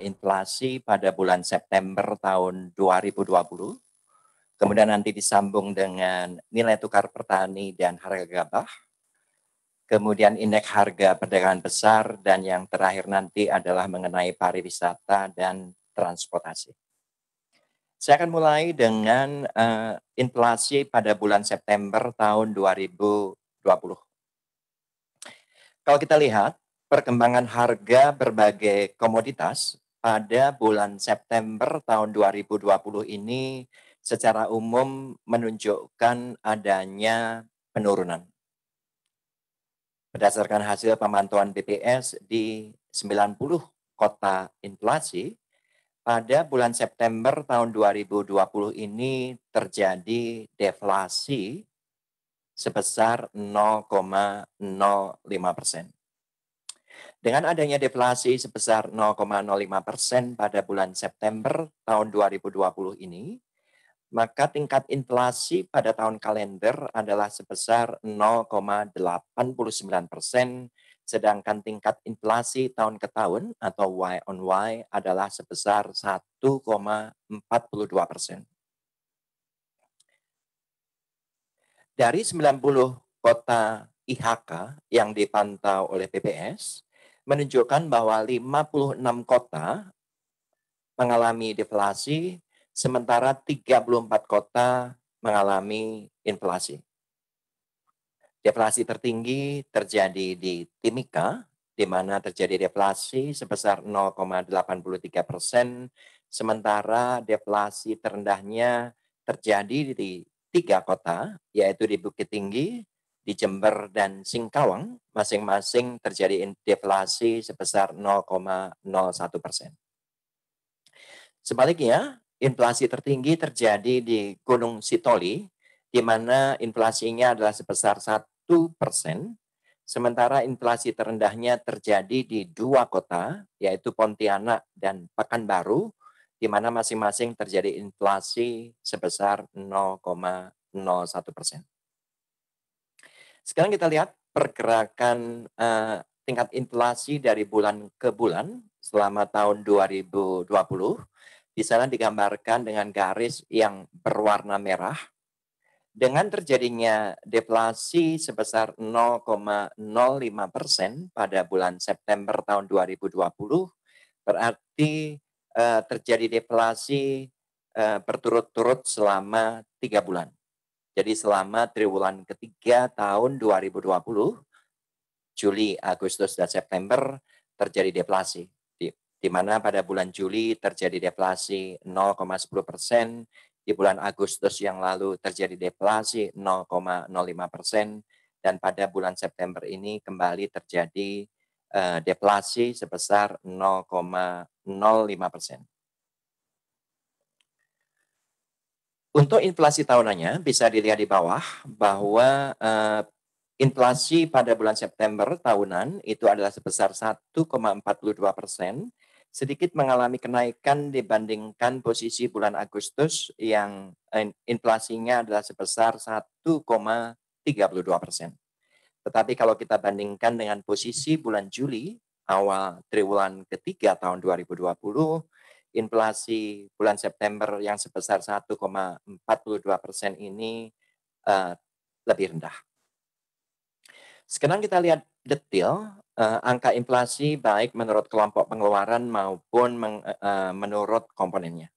inflasi pada bulan September tahun 2020, kemudian nanti disambung dengan nilai tukar petani dan harga gabah, kemudian indeks harga perdagangan besar, dan yang terakhir nanti adalah mengenai pariwisata dan transportasi. Saya akan mulai dengan inflasi pada bulan September tahun 2020. Kalau kita lihat perkembangan harga berbagai komoditas pada bulan September tahun 2020 ini secara umum menunjukkan adanya penurunan. Berdasarkan hasil pemantauan BPS di 90 kota inflasi, pada bulan September tahun 2020 ini terjadi deflasi sebesar 0,05%. Dengan adanya deflasi sebesar 0,05% pada bulan September tahun 2020 ini, maka tingkat inflasi pada tahun kalender adalah sebesar 0,89%, sedangkan tingkat inflasi tahun ke tahun atau Y on Y adalah sebesar 1,42%. Dari 90 kota IHK yang dipantau oleh BPS, menunjukkan bahwa 56 kota mengalami deflasi, sementara 34 kota mengalami inflasi. Deflasi tertinggi terjadi di Timika, di mana terjadi deflasi sebesar 0,83%, sementara deflasi terendahnya terjadi di 3 kota, yaitu di Bukit Tinggi, di Jember, dan Singkawang, masing-masing terjadi deflasi sebesar 0,01%. Sebaliknya, inflasi tertinggi terjadi di Gunung Sitoli, di mana inflasinya adalah sebesar 1%, sementara inflasi terendahnya terjadi di 2 kota, yaitu Pontianak dan Pekanbaru, di mana masing-masing terjadi inflasi sebesar 0,01%. Sekarang kita lihat pergerakan tingkat inflasi dari bulan ke bulan selama tahun 2020. Di sana digambarkan dengan garis yang berwarna merah. Dengan terjadinya deflasi sebesar 0,05% pada bulan September tahun 2020, berarti terjadi deflasi berturut-turut selama 3 bulan. Jadi selama triwulan ketiga tahun 2020, Juli, Agustus, dan September terjadi deflasi. Di mana pada bulan Juli terjadi deflasi 0,10%, di bulan Agustus yang lalu terjadi deflasi 0,05%, dan pada bulan September ini kembali terjadi deflasi sebesar 0,05%. Untuk inflasi tahunannya bisa dilihat di bawah bahwa inflasi pada bulan September tahunan itu adalah sebesar 1,42%, sedikit mengalami kenaikan dibandingkan posisi bulan Agustus yang inflasinya adalah sebesar 1,32%. Tetapi kalau kita bandingkan dengan posisi bulan Juli, awal triwulan ketiga tahun 2020, inflasi bulan September yang sebesar 1,42% ini lebih rendah. Sekarang kita lihat detail angka inflasi baik menurut kelompok pengeluaran maupun menurut komponennya.